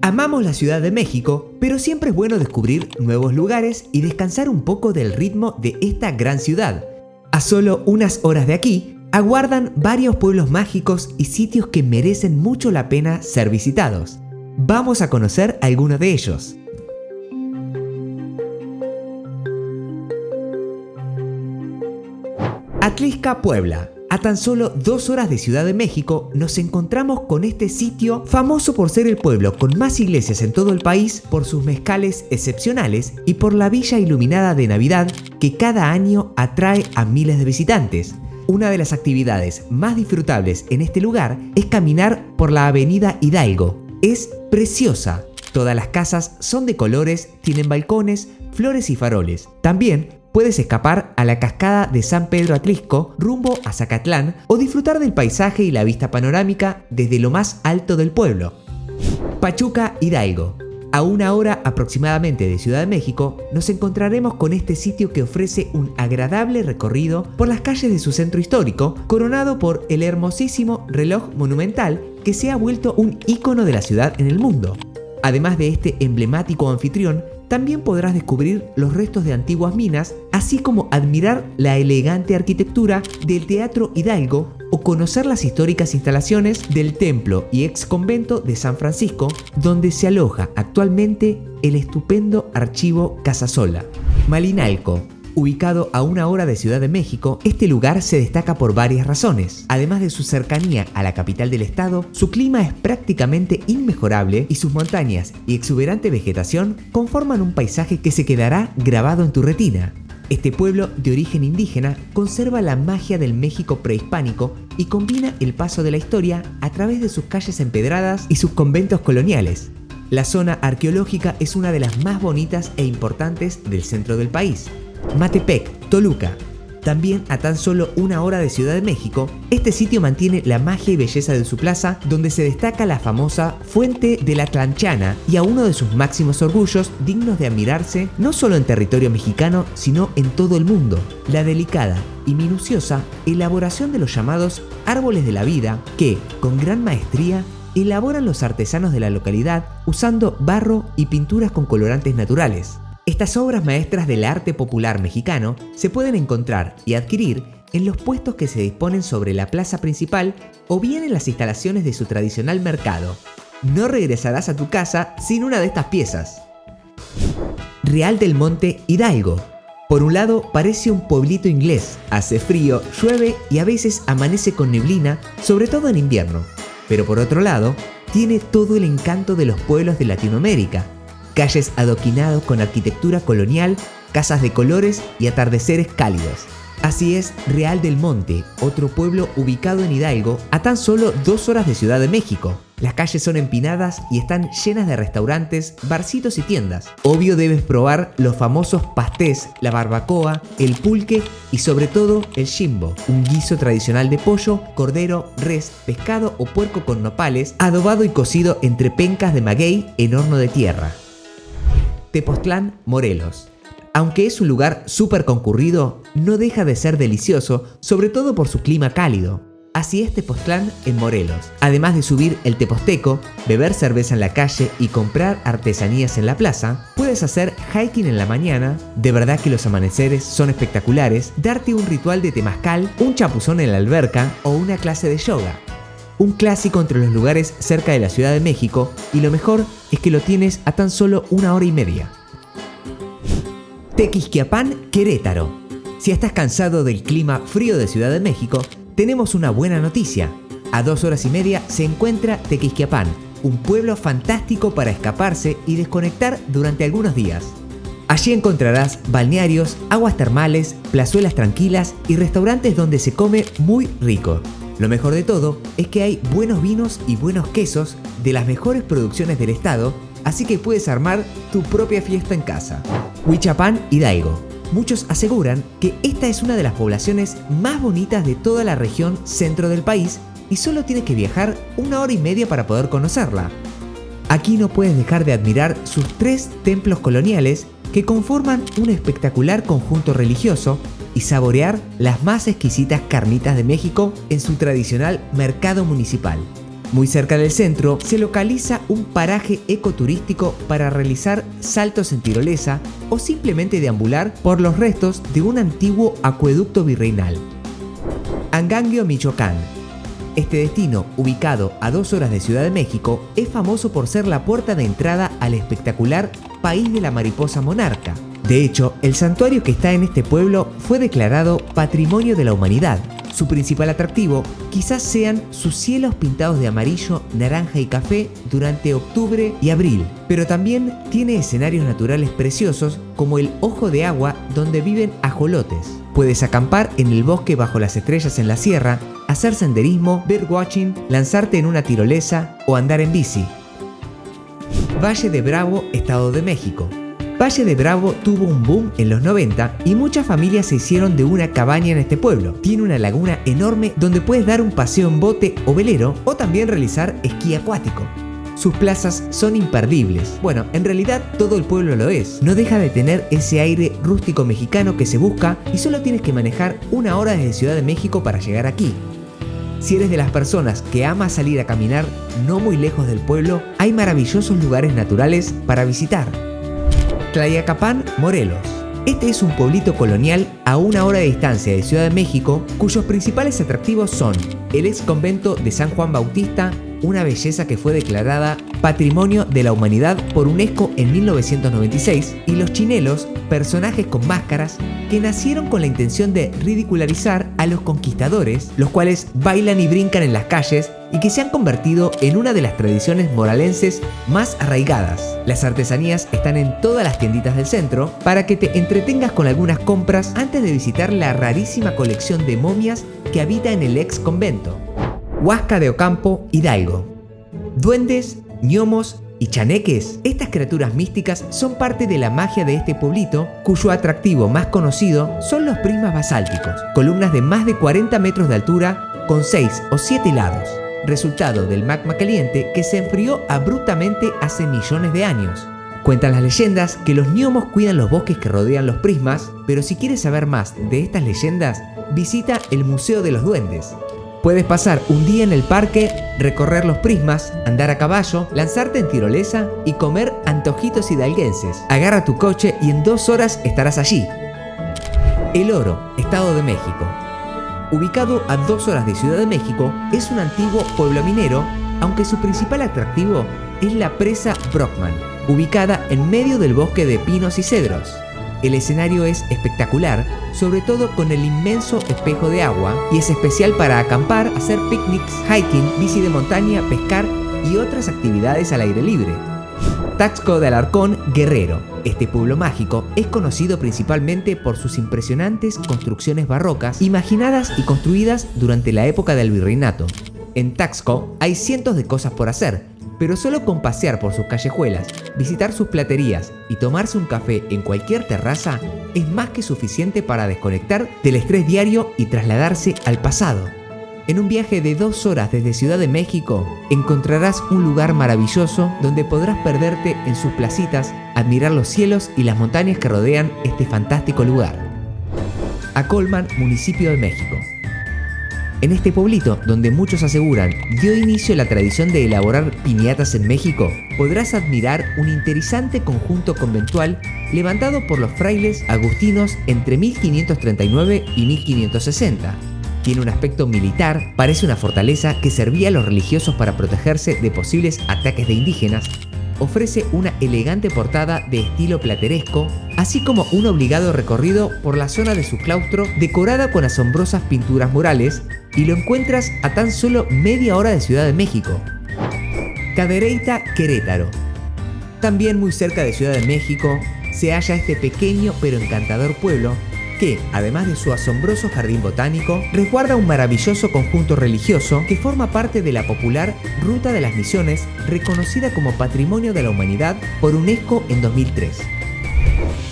Amamos la Ciudad de México, pero siempre es bueno descubrir nuevos lugares y descansar un poco del ritmo de esta gran ciudad. A solo unas horas de aquí, aguardan varios pueblos mágicos y sitios que merecen mucho la pena ser visitados. Vamos a conocer algunos de ellos. Atlixca, Puebla. A tan solo 2 horas de Ciudad de México nos encontramos con este sitio famoso por ser el pueblo con más iglesias en todo el país, por sus mezcales excepcionales y por la villa iluminada de Navidad que cada año atrae a miles de visitantes. Una de las actividades más disfrutables en este lugar es caminar por la avenida Hidalgo. Es preciosa. Todas las casas son de colores, tienen balcones, flores y faroles. También puedes escapar a la cascada de San Pedro Atlixco rumbo a Zacatlán o disfrutar del paisaje y la vista panorámica desde lo más alto del pueblo. Pachuca, Hidalgo. A 1 hora aproximadamente de Ciudad de México, nos encontraremos con este sitio que ofrece un agradable recorrido por las calles de su centro histórico, coronado por el hermosísimo reloj monumental que se ha vuelto un ícono de la ciudad en el mundo. Además de este emblemático anfitrión, también podrás descubrir los restos de antiguas minas, así como admirar la elegante arquitectura del Teatro Hidalgo o conocer las históricas instalaciones del templo y ex convento de San Francisco, donde se aloja actualmente el estupendo archivo Casasola. Malinalco. Ubicado a 1 hora de Ciudad de México, este lugar se destaca por varias razones. Además de su cercanía a la capital del estado, su clima es prácticamente inmejorable y sus montañas y exuberante vegetación conforman un paisaje que se quedará grabado en tu retina. Este pueblo de origen indígena conserva la magia del México prehispánico y combina el paso de la historia a través de sus calles empedradas y sus conventos coloniales. La zona arqueológica es una de las más bonitas e importantes del centro del país. Matepec, Toluca. También a tan solo 1 hora de Ciudad de México, este sitio mantiene la magia y belleza de su plaza, donde se destaca la famosa Fuente de la Tlanchana y a uno de sus máximos orgullos dignos de admirarse no solo en territorio mexicano, sino en todo el mundo: la delicada y minuciosa elaboración de los llamados árboles de la vida que, con gran maestría, elaboran los artesanos de la localidad usando barro y pinturas con colorantes naturales. Estas obras maestras del arte popular mexicano se pueden encontrar y adquirir en los puestos que se disponen sobre la plaza principal o bien en las instalaciones de su tradicional mercado. No regresarás a tu casa sin una de estas piezas. Real del Monte, Hidalgo. Por un lado, parece un pueblito inglés. Hace frío, llueve y a veces amanece con neblina, sobre todo en invierno. Pero por otro lado, tiene todo el encanto de los pueblos de Latinoamérica. Calles adoquinados con arquitectura colonial, casas de colores y atardeceres cálidos. Así es Real del Monte, otro pueblo ubicado en Hidalgo a tan solo 2 horas de Ciudad de México. Las calles son empinadas y están llenas de restaurantes, barcitos y tiendas. Obvio debes probar los famosos pastés, la barbacoa, el pulque y sobre todo el chimbo, un guiso tradicional de pollo, cordero, res, pescado o puerco con nopales, adobado y cocido entre pencas de maguey en horno de tierra. Tepoztlán, Morelos. Aunque es un lugar súper concurrido, no deja de ser delicioso, sobre todo por su clima cálido. Así es Tepoztlán en Morelos. Además de subir el Teposteco, beber cerveza en la calle y comprar artesanías en la plaza, puedes hacer hiking en la mañana, de verdad que los amaneceres son espectaculares, darte un ritual de temazcal, un chapuzón en la alberca o una clase de yoga. Un clásico entre los lugares cerca de la Ciudad de México, y lo mejor es que lo tienes a tan solo 1 hora y media. Tequisquiapan, Querétaro. Si estás cansado del clima frío de Ciudad de México, tenemos una buena noticia. A 2 horas y media se encuentra Tequisquiapan, un pueblo fantástico para escaparse y desconectar durante algunos días. Allí encontrarás balnearios, aguas termales, plazuelas tranquilas y restaurantes donde se come muy rico. Lo mejor de todo es que hay buenos vinos y buenos quesos de las mejores producciones del estado, así que puedes armar tu propia fiesta en casa. Huichapán, Hidalgo. Muchos aseguran que esta es una de las poblaciones más bonitas de toda la región centro del país y solo tienes que viajar 1 hora y media para poder conocerla. Aquí no puedes dejar de admirar sus 3 templos coloniales que conforman un espectacular conjunto religioso y saborear las más exquisitas carnitas de México en su tradicional mercado municipal. Muy cerca del centro se localiza un paraje ecoturístico para realizar saltos en tirolesa o simplemente deambular por los restos de un antiguo acueducto virreinal. Angangueo, Michoacán. Este destino, ubicado a 2 horas de Ciudad de México, es famoso por ser la puerta de entrada al espectacular País de la Mariposa Monarca. De hecho, el santuario que está en este pueblo fue declarado Patrimonio de la Humanidad. Su principal atractivo quizás sean sus cielos pintados de amarillo, naranja y café durante octubre y abril, pero también tiene escenarios naturales preciosos como el Ojo de Agua donde viven ajolotes. Puedes acampar en el bosque bajo las estrellas en la sierra, hacer senderismo, birdwatching, lanzarte en una tirolesa o andar en bici. Valle de Bravo, Estado de México. Valle de Bravo tuvo un boom en los 90 y muchas familias se hicieron de una cabaña en este pueblo. Tiene una laguna enorme donde puedes dar un paseo en bote o velero o también realizar esquí acuático. Sus plazas son imperdibles. Bueno, en realidad todo el pueblo lo es. No deja de tener ese aire rústico mexicano que se busca y solo tienes que manejar 1 hora desde Ciudad de México para llegar aquí. Si eres de las personas que ama salir a caminar no muy lejos del pueblo, hay maravillosos lugares naturales para visitar. Tlayacapán, Morelos. Este es un pueblito colonial a 1 hora de distancia de Ciudad de México, cuyos principales atractivos son el ex convento de San Juan Bautista, una belleza que fue declarada Patrimonio de la Humanidad por UNESCO en 1996, y los chinelos, personajes con máscaras que nacieron con la intención de ridicularizar a los conquistadores, los cuales bailan y brincan en las calles y que se han convertido en una de las tradiciones moralenses más arraigadas. Las artesanías están en todas las tienditas del centro para que te entretengas con algunas compras antes de visitar la rarísima colección de momias que habita en el ex convento. Huasca de Ocampo, Hidalgo. Duendes, gnomos y chaneques. Estas criaturas místicas son parte de la magia de este pueblito, cuyo atractivo más conocido son los prismas basálticos, columnas de más de 40 metros de altura con 6 o 7 lados, resultado del magma caliente que se enfrió abruptamente hace millones de años. Cuentan las leyendas que los gnomos cuidan los bosques que rodean los prismas, pero si quieres saber más de estas leyendas, visita el Museo de los Duendes. Puedes pasar un día en el parque, recorrer los prismas, andar a caballo, lanzarte en tirolesa y comer antojitos hidalguenses. Agarra tu coche y en 2 horas estarás allí. El Oro, Estado de México. Ubicado a 2 horas de Ciudad de México, es un antiguo pueblo minero, aunque su principal atractivo es la presa Brockman, ubicada en medio del bosque de pinos y cedros. El escenario es espectacular, sobre todo con el inmenso espejo de agua, y es especial para acampar, hacer picnics, hiking, bici de montaña, pescar y otras actividades al aire libre. Taxco de Alarcón, Guerrero. Este pueblo mágico es conocido principalmente por sus impresionantes construcciones barrocas, imaginadas y construidas durante la época del virreinato. En Taxco hay cientos de cosas por hacer, pero solo con pasear por sus callejuelas, visitar sus platerías y tomarse un café en cualquier terraza es más que suficiente para desconectar del estrés diario y trasladarse al pasado. En un viaje de 2 horas desde Ciudad de México, encontrarás un lugar maravilloso donde podrás perderte en sus placitas, admirar los cielos y las montañas que rodean este fantástico lugar. Acolman, municipio de México. En este pueblito, donde muchos aseguran dio inicio la tradición de elaborar piñatas en México, podrás admirar un interesante conjunto conventual levantado por los frailes agustinos entre 1539 y 1560. Tiene un aspecto militar, parece una fortaleza que servía a los religiosos para protegerse de posibles ataques de indígenas. Ofrece una elegante portada de estilo plateresco, así como un obligado recorrido por la zona de su claustro decorada con asombrosas pinturas murales, y lo encuentras a tan solo media hora de Ciudad de México. Cadereyta, Querétaro. También muy cerca de Ciudad de México se halla este pequeño pero encantador pueblo que, además de su asombroso jardín botánico, resguarda un maravilloso conjunto religioso que forma parte de la popular Ruta de las Misiones, reconocida como Patrimonio de la Humanidad por UNESCO en 2003.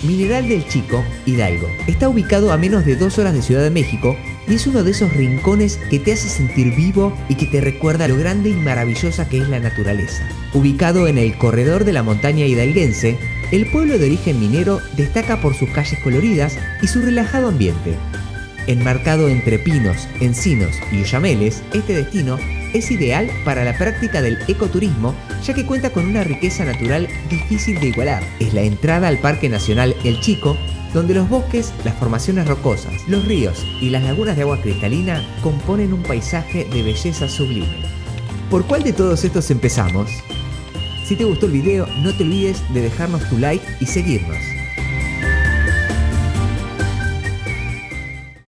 Mineral del Chico, Hidalgo. Está ubicado a menos de 2 horas de Ciudad de México y es uno de esos rincones que te hace sentir vivo y que te recuerda lo grande y maravillosa que es la naturaleza. Ubicado en el corredor de la montaña hidalguense, el pueblo de origen minero destaca por sus calles coloridas y su relajado ambiente. Enmarcado entre pinos, encinos y oyameles, este destino es ideal para la práctica del ecoturismo, ya que cuenta con una riqueza natural difícil de igualar. Es la entrada al Parque Nacional El Chico, donde los bosques, las formaciones rocosas, los ríos y las lagunas de agua cristalina componen un paisaje de belleza sublime. ¿Por cuál de todos estos empezamos? Si te gustó el video, no te olvides de dejarnos tu like y seguirnos.